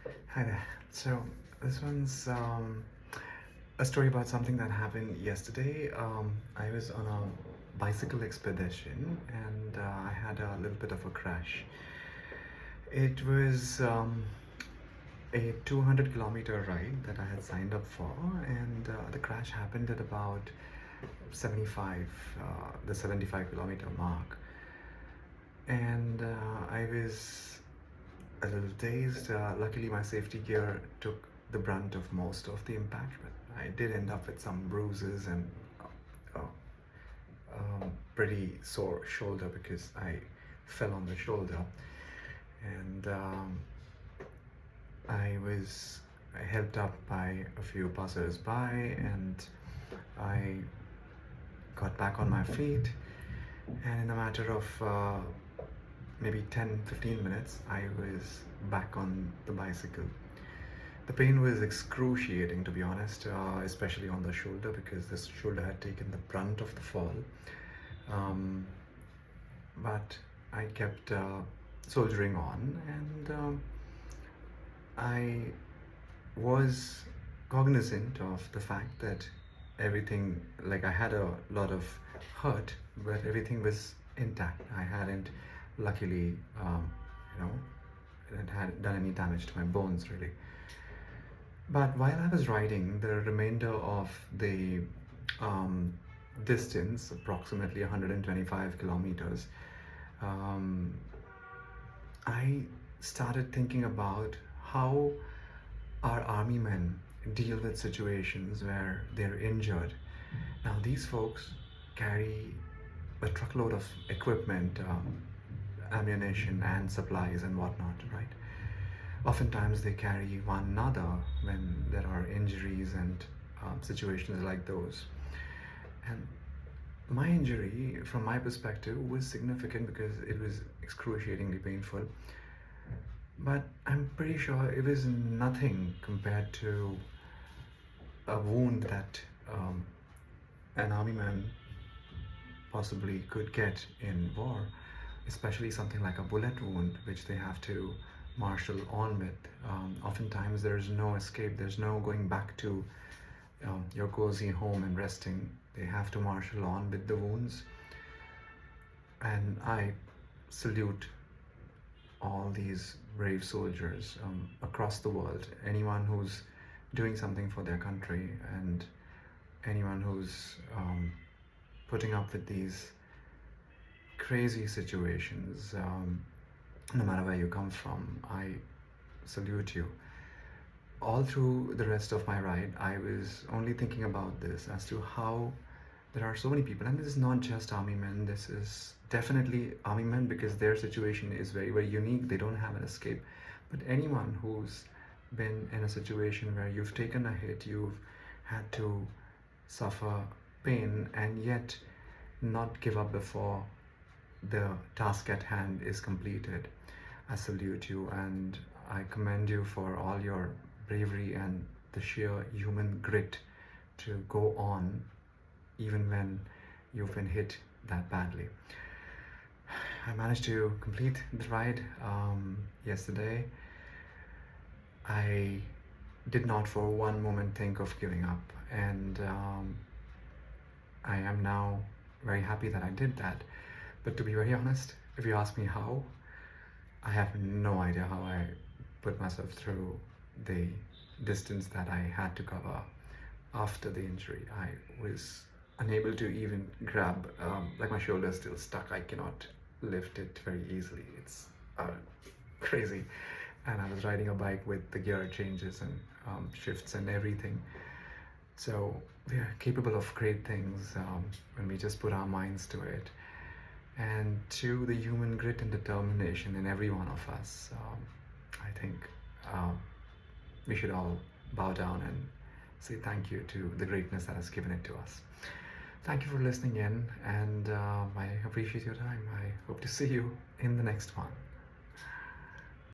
Hi there. So this one's a story about something that happened yesterday. I was on a bicycle expedition and I had a little bit of a crash. It was a 200-kilometer ride that I had signed up for, and the crash happened at about 75, the 75-kilometer mark. And I was a little dazed. Luckily, my safety gear took the brunt of most of the impact, but I did end up with some bruises and uh, pretty sore shoulder because I fell on the shoulder. And I was helped up by a few passers-by, and I got back on my feet. And in a matter of maybe 10-15 minutes, I was back on the bicycle. The pain was excruciating, to be honest, especially on the shoulder because this shoulder had taken the brunt of the fall. Um, but I kept soldiering on, and I was cognizant of the fact that everything, like I had a lot of hurt, but everything was intact. I hadn't, luckily, you know, it had done any damage to my bones really. But while I was riding, the remainder of the um, distance, approximately 125 kilometers, um, I started thinking about how our army men deal with situations where they're injured. Now, these folks carry a truckload of equipment, ammunition, and supplies and whatnot, right? Oftentimes, they carry one another when there are injuries and situations like those. And my injury, from my perspective, was significant because it was excruciatingly painful. But I'm pretty sure it was nothing compared to a wound that an army man possibly could get in war, especially something like a bullet wound, which they have to marshal on with. Oftentimes, there's no escape, there's no going back to your cozy home and resting. They have to marshal on with the wounds. And I salute all these brave soldiers across the world, anyone who's doing something for their country, and anyone who's putting up with these crazy situations, no matter where you come from. I salute you. All through the rest of my ride, I was only thinking about this as to how there are so many people, and this is not just army men, this is definitely army men because their situation is very, very unique. They don't have an escape. But anyone who's been in a situation where you've taken a hit, you've had to suffer pain, and yet not give up before the task at hand is completed, I salute you, and I commend you for all your bravery and the sheer human grit to go on even when you've been hit that badly. I managed to complete the ride yesterday. I did not for one moment think of giving up, and I am now very happy that I did that. But to be very honest, if you ask me how, I have no idea how I put myself through the distance that I had to cover after the injury. I was unable to even grab, like my shoulder is still stuck. I cannot lift it very easily. It's crazy. And I was riding a bike with the gear changes and shifts and everything. So we are capable of great things when we just put our minds to it. And to the human grit and determination in every one of us, I think we should all bow down and say thank you to the greatness that has given it to us. Thank you for listening in, and I appreciate your time. I hope to see you in the next one.